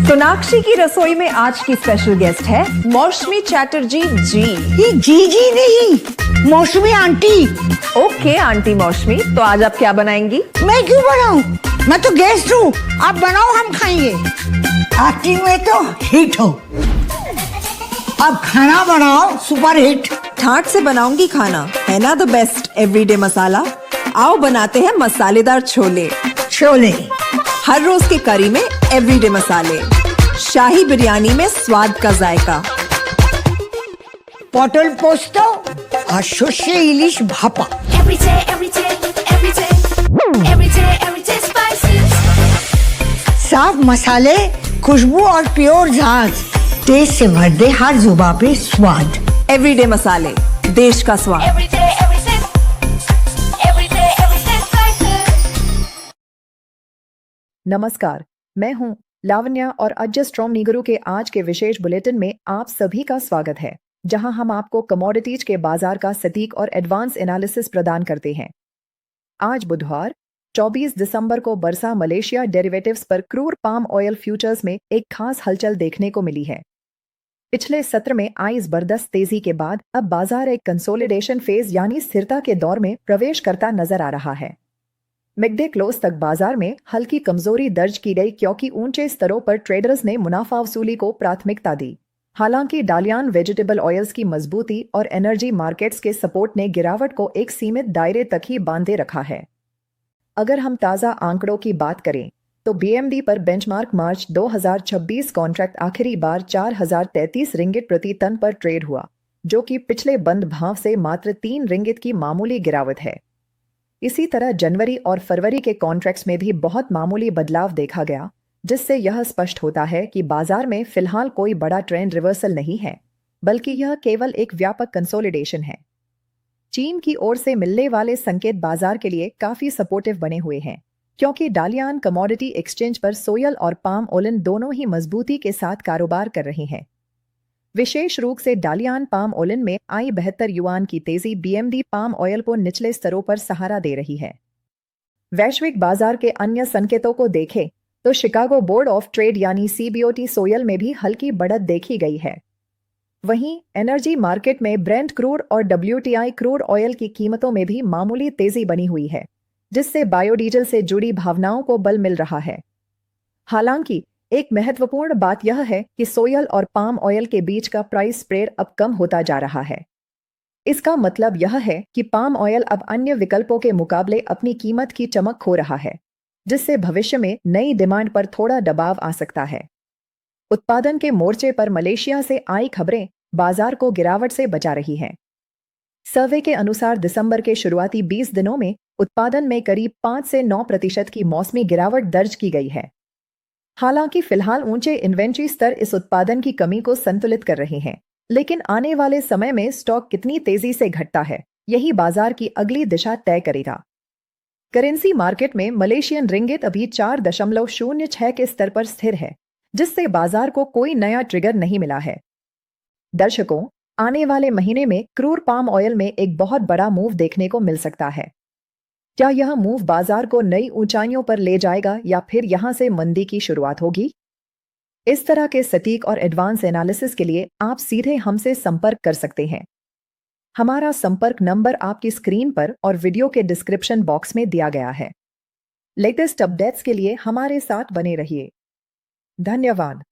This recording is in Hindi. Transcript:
सोनाक्षी की रसोई में आज की स्पेशल गेस्ट है मौसमी चैटर्जी जी। ये जी नहीं, मौसमी आंटी। ओके आंटी मौसमी, तो आज आप क्या बनाएंगी? मैं क्यों बनाऊं? मैं तो गेस्ट हूँ, आप बनाओ, हम खाएंगे। एक्टिंग में तो हिट हो, अब खाना बनाओ सुपर हिट। ठाट से बनाऊंगी खाना, है ना द बेस्ट एवरीडे मसाला। आओ बनाते हैं मसालेदार छोले। छोले हर रोज के करी में एवरीडे मसाले, शाही बिरयानी में स्वाद का जायका। পটল পোস্ত আর সর্ষে ইলিশ ভাপা। साफ मसाले, खुशबू और प्योर झाग, टेस्ट से भर दे हर जुबान पे स्वाद। एवरीडे मसाले, देश का स्वाद। नमस्कार, मैं हूं लावण्या और अज्ज स्ट्रॉम नीगरू के आज के विशेष बुलेटिन में आप सभी का स्वागत है, जहां हम आपको कमोडिटीज के बाजार का सटीक और एडवांस एनालिसिस प्रदान करते हैं। आज बुधवार 24 दिसंबर को बरसा मलेशिया डेरिवेटिव्स पर क्रूड पाम ऑयल फ्यूचर्स में एक खास हलचल देखने को मिली है। पिछले सत्र में आई जबरदस्त तेजी के बाद अब बाजार एक कंसोलिडेशन फेज यानी स्थिरता के दौर में प्रवेश करता नजर आ रहा है। मिडडे क्लोज तक बाजार में हल्की कमजोरी दर्ज की गई, क्योंकि ऊंचे स्तरों पर ट्रेडर्स ने मुनाफा वसूली को प्राथमिकता दी। हालांकि डालियान वेजिटेबल ऑयल्स की मजबूती और एनर्जी मार्केट्स के सपोर्ट ने गिरावट को एक सीमित दायरे तक ही बांधे रखा है। अगर हम ताज़ा आंकड़ों की बात करें तो बीएमडी पर बेंचमार्क मार्च 2026 कॉन्ट्रैक्ट आखिरी बार 4033 रिंगिट प्रति टन पर ट्रेड हुआ, जो कि पिछले बंद भाव से मात्र 3 रिंगिट की मामूली गिरावट है। इसी तरह जनवरी और फरवरी के कॉन्ट्रैक्ट्स में भी बहुत मामूली बदलाव देखा गया, जिससे यह स्पष्ट होता है कि बाजार में फिलहाल कोई बड़ा ट्रेंड रिवर्सल नहीं है, बल्कि यह केवल एक व्यापक कंसोलिडेशन है। चीन की ओर से मिलने वाले संकेत बाजार के लिए काफी सपोर्टिव बने हुए हैं, क्योंकि डालियान कमोडिटी एक्सचेंज पर सोयल और पाम ओलिन दोनों ही मजबूती के साथ कारोबार कर रहे हैं। विशेष रूप से डालियान पाम ओलिन में आई 72 युआन की तेजी बीएमडी पाम ऑयल को निचले स्तरों पर सहारा दे रही है। वैश्विक बाजार के अन्य संकेतों को देखें तो शिकागो बोर्ड ऑफ ट्रेड यानी सीबीओटी सोयल में भी हल्की बढ़त देखी गई है। वहीं एनर्जी मार्केट में ब्रेंट क्रूड और डब्ल्यूटीआई क्रूड ऑयल की कीमतों में भी मामूली तेजी बनी हुई है, जिससे बायोडीजल से जुड़ी भावनाओं को बल मिल रहा है। हालांकि एक महत्वपूर्ण बात यह है कि सोयल और पाम ऑयल के बीच का प्राइस स्प्रेड अब कम होता जा रहा है। इसका मतलब यह है कि पाम ऑयल अब अन्य विकल्पों के मुकाबले अपनी कीमत की चमक खो रहा है, जिससे भविष्य में नई डिमांड पर थोड़ा दबाव आ सकता है। उत्पादन के मोर्चे पर मलेशिया से आई खबरें बाजार को गिरावट से बचा रही हैं। सर्वे के अनुसार दिसंबर के शुरुआती 20 दिनों में उत्पादन में करीब 5 से 9% की मौसमी गिरावट दर्ज की गई है। हालांकि फिलहाल ऊंचे इन्वेंट्री स्तर इस उत्पादन की कमी को संतुलित कर रहे हैं, लेकिन आने वाले समय में स्टॉक कितनी तेजी से घटता है, यही बाजार की अगली दिशा तय करेगा। करेंसी मार्केट में मलेशियन रिंगिट अभी 4.06 के स्तर पर स्थिर है, जिससे बाजार को कोई नया ट्रिगर नहीं मिला है। दर्शकों, आने वाले महीने में क्रूड पाम ऑयल में एक बहुत बड़ा मूव देखने को मिल सकता है। क्या यह मूव बाजार को नई ऊंचाइयों पर ले जाएगा या फिर यहां से मंदी की शुरुआत होगी? इस तरह के सटीक और एडवांस एनालिसिस के लिए आप सीधे हमसे संपर्क कर सकते हैं। हमारा संपर्क नंबर आपकी स्क्रीन पर और वीडियो के डिस्क्रिप्शन बॉक्स में दिया गया है। लेटेस्ट अपडेट्स के लिए हमारे साथ बने रहिए। धन्यवाद।